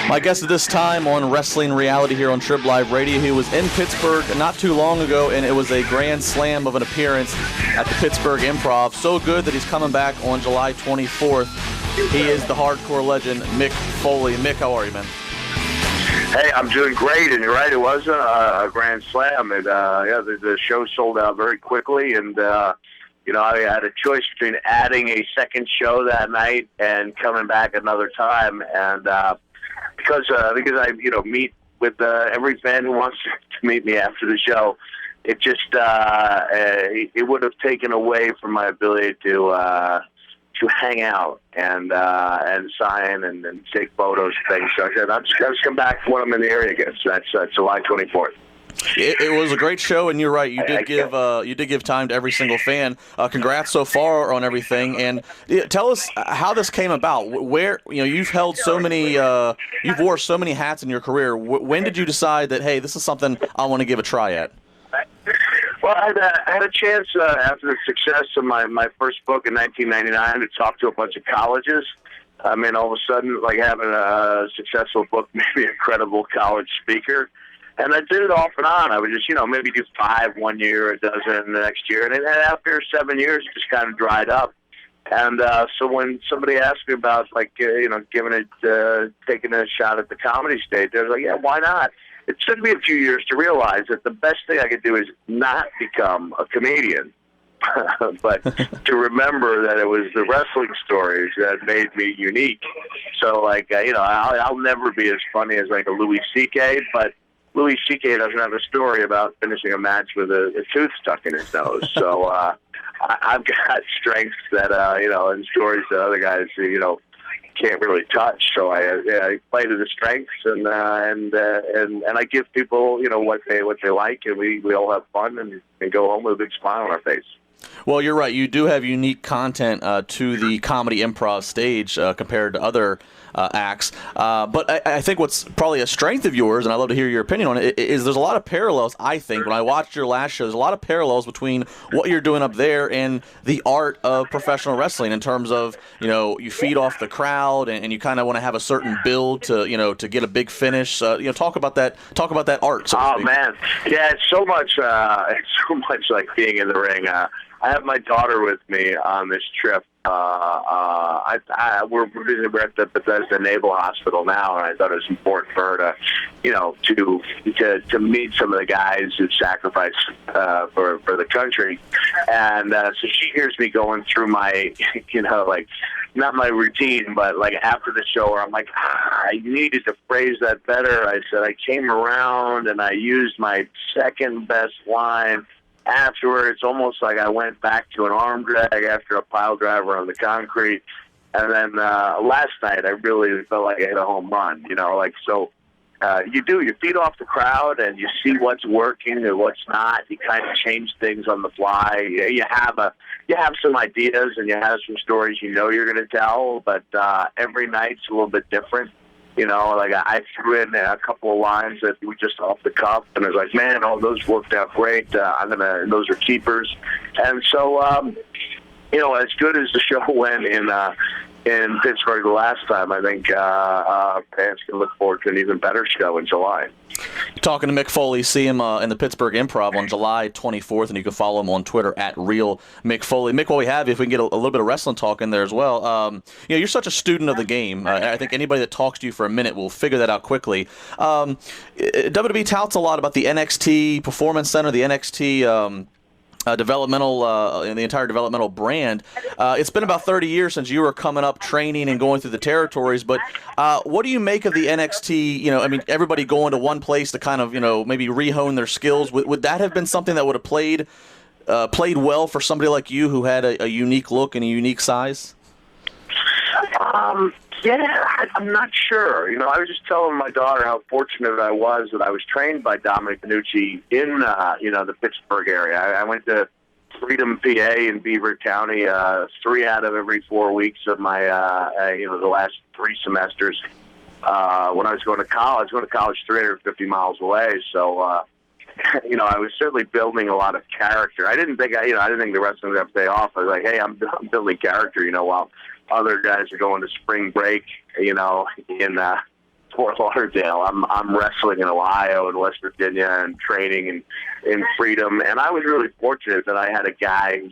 My guest at this time on Wrestling Reality here on TribLIVE Radio. He was in Pittsburgh not too long ago, and it was a grand slam of an appearance at the Pittsburgh Improv. So good that he's coming back on July 24th. He is the hardcore legend, Mick Foley. Mick, how are you, man? Hey, I'm doing great, and you're right, it was a grand slam. And, the show sold out very quickly, and I had a choice between adding a second show that night and coming back another time. And because I meet with every fan who wants to meet me after the show, it just it would have taken away from my ability to hang out and sign and take photos and things. So I said, I'll just come back when I'm in the area again. So that's July 24th. It was a great show, and you're right. You did give time to every single fan. Congrats so far on everything, and tell us how this came about. Where you've held so many, you've wore so many hats in your career. When did you decide that this is something I want to give a try at? Well, I had a chance after the success of my first book in 1999 to talk to a bunch of colleges. I mean, all of a sudden, like having a successful book made me a credible college speaker. And I did it off and on. I would just, maybe do 5 1 year, a dozen the next year. And after 7 years, it just kind of dried up. And so when somebody asked me about, taking a shot at the comedy stage, I was like, yeah, why not? It took me a few years to realize that the best thing I could do is not become a comedian, but to remember that it was the wrestling stories that made me unique. So, I'll never be as funny as, a Louis C.K., but Louis C.K. doesn't have a story about finishing a match with a tooth stuck in his nose. So I've got strengths that, and stories that other guys, can't really touch. So I play to the strengths, and I give people, what they like, and we all have fun and go home with a big smile on our face. Well, you're right. You do have unique content to the comedy improv stage compared to other acts. But I think what's probably a strength of yours, and I'd love to hear your opinion on it, is there's a lot of parallels, I think. When I watched your last show, there's a lot of parallels between what you're doing up there and the art of professional wrestling in terms of, you feed off the crowd and you kind of want to have a certain build to get a big finish. Talk about that art, so to speak. Man. Yeah, it's so much like being in the ring. I have my daughter with me on this trip. We're at the Bethesda Naval Hospital now, and I thought it was important for her to meet some of the guys who sacrificed for the country. And so she hears me going through my, not my routine, but after the show, where I'm like, I needed to phrase that better. I said I came around and I used my second best line. Afterward, it's almost like I went back to an arm drag after a pile driver on the concrete. And then last night, I really felt like I hit a home run, so you feed off the crowd and you see what's working and what's not. You kind of change things on the fly. You have some ideas and you have some stories you're going to tell, but every night's a little bit different. I threw in a couple of lines that were just off the cuff, and I was like, man, all those worked out great. Those are keepers. And so, as good as the show went in Pittsburgh the last time, I think fans can look forward to an even better show in July. Talking to Mick Foley, see him in the Pittsburgh Improv on July 24th, and you can follow him on Twitter at @RealMickFoley. Mick, while we have you, if we can get a little bit of wrestling talk in there as well. You're such a student of the game. I think anybody that talks to you for a minute will figure that out quickly. WWE touts a lot about the NXT Performance Center, the NXT developmental in the entire developmental brand. It's been about 30 years since you were coming up training and going through the territories, but what do you make of the NXT, everybody going to one place to kind of, maybe re-hone their skills? Would that have been something that would have played well for somebody like you who had a unique look and a unique size? Yeah, I'm not sure. I was just telling my daughter how fortunate I was that I was trained by Dominic Panucci in, the Pittsburgh area. I went to Freedom, PA in Beaver County 3 out of every 4 weeks of my, the last 3 semesters. When I was going to college 350 miles away. So, I was certainly building a lot of character. I didn't think the wrestling would have to pay off. I was like, hey, I'm building character, while other guys are going to spring break, in Fort Lauderdale. I'm wrestling in Ohio and West Virginia and training in Freedom. And I was really fortunate that I had a guy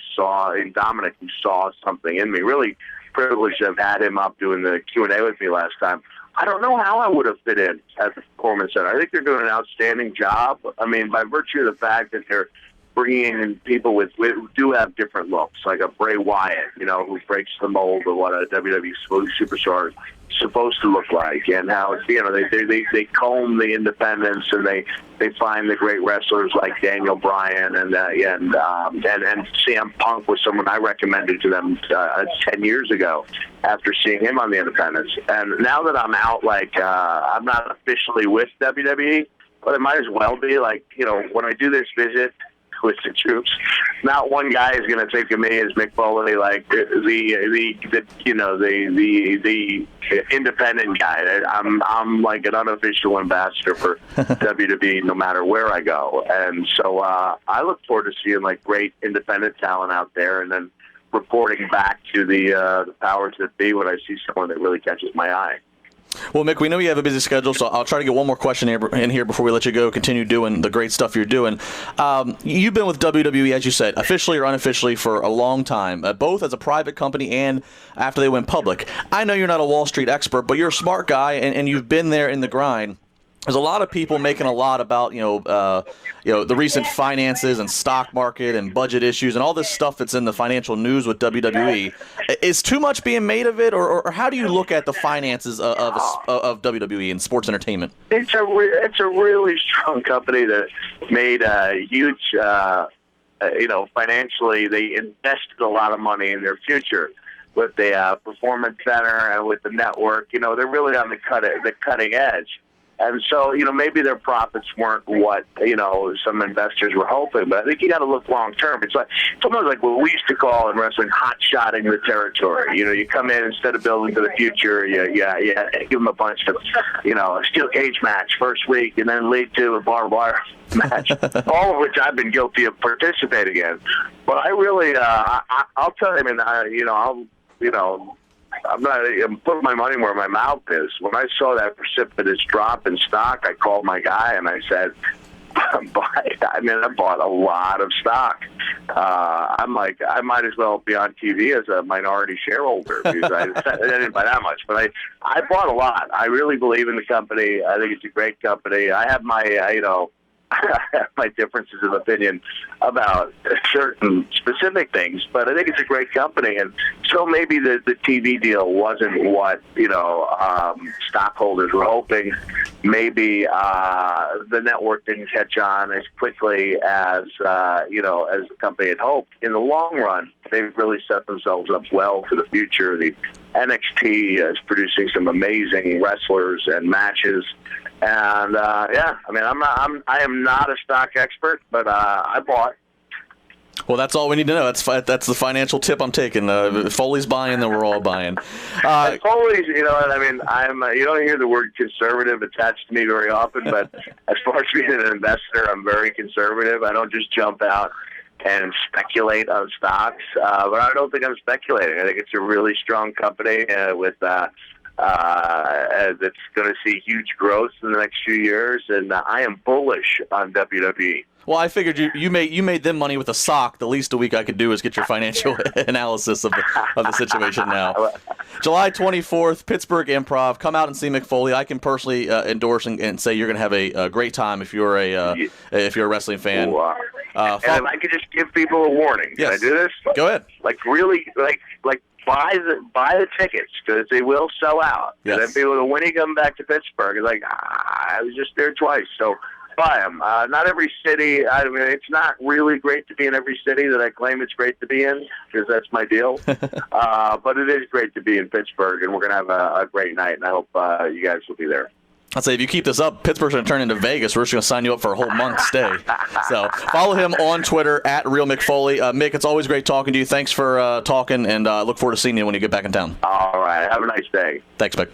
Dominic, who saw something in me. Really privileged to have had him up doing the Q&A with me last time. I don't know how I would have fit in at the Performance Center. I think they're doing an outstanding job. I mean, by virtue of the fact that they're bringing in people who do have different looks, like a Bray Wyatt, who breaks the mold of what a WWE superstar is supposed to look like, and how they comb the independents and they find the great wrestlers like Daniel Bryan and CM Punk was someone I recommended to them 10 years ago after seeing him on the independents. And now that I'm out, I'm not officially with WWE, but it might as well be. When I do this visit with the troops, not one guy is going to think of me as Mick Foley, the independent guy. I'm like an unofficial ambassador for WWE no matter where I go, and so I look forward to seeing great independent talent out there, and then reporting back to the powers that be when I see someone that really catches my eye. Well, Mick, we know you have a busy schedule, so I'll try to get one more question in here before we let you go. Continue doing the great stuff you're doing. You've been with WWE, as you said, officially or unofficially, for a long time, both as a private company and after they went public. I know you're not a Wall Street expert, but you're a smart guy, and you've been there in the grind. There's a lot of people making a lot about the recent finances and stock market and budget issues and all this stuff that's in the financial news with WWE. Is too much being made of it, or how do you look at the finances of WWE and sports entertainment? It's a really strong company that made a huge financially. They invested a lot of money in their future with the Performance Center and with the network. They're really on the cutting edge. And so, maybe their profits weren't what, some investors were hoping, but I think you got to look long term. It's almost like what we used to call in wrestling hot-shotting the territory. You come in, instead of building to the future, you give them a bunch of, a steel cage match first week and then lead to a barbed wire match, all of which I've been guilty of participating in. But I really, I'll tell you, I'm putting my money where my mouth is. When I saw that precipitous drop in stock, I called my guy and I said, I bought a lot of stock. I'm like, I might as well be on TV as a minority shareholder because I didn't buy that much, but I bought a lot. I really believe in the company. I think it's a great company. I have my, I have my differences of opinion about certain specific things, but I think it's a great company. And so maybe the TV deal wasn't what, stockholders were hoping. Maybe the network didn't catch on as quickly as, as the company had hoped. In the long run, they've really set themselves up well for the future. The NXT is producing some amazing wrestlers and matches. And I am not a stock expert, but I bought. Well, that's all we need to know. That's the financial tip I'm taking. Foley's buying, then we're all buying. Foley's, you don't hear the word conservative attached to me very often, but as far as being an investor, I'm very conservative. I don't just jump out and speculate on stocks, but I don't think I'm speculating. I think it's a really strong company with. That's going to see huge growth in the next few years, and I am bullish on WWE. Well, I figured you made them money with a sock. The least a week I could do is get your financial analysis of the situation now. July 24th, Pittsburgh Improv. Come out and see Mick Foley. I can personally endorse and say you're going to have a great time if you're a wrestling fan. And if I could just give people a warning, yes. Can I do this? Go ahead. Buy the tickets because they will sell out. Yes. And then people, when you come back to Pittsburgh, it's like, I was just there twice. So buy them. Not every city. It's not really great to be in every city that I claim it's great to be in because that's my deal. But it is great to be in Pittsburgh, and we're going to have a great night, and I hope you guys will be there. I'd say if you keep this up, Pittsburgh's going to turn into Vegas. We're just going to sign you up for a whole month stay. So follow him on Twitter at Real Mick Foley. Mick, it's always great talking to you. Thanks for talking, and look forward to seeing you when you get back in town. All right. Have a nice day. Thanks, Mick.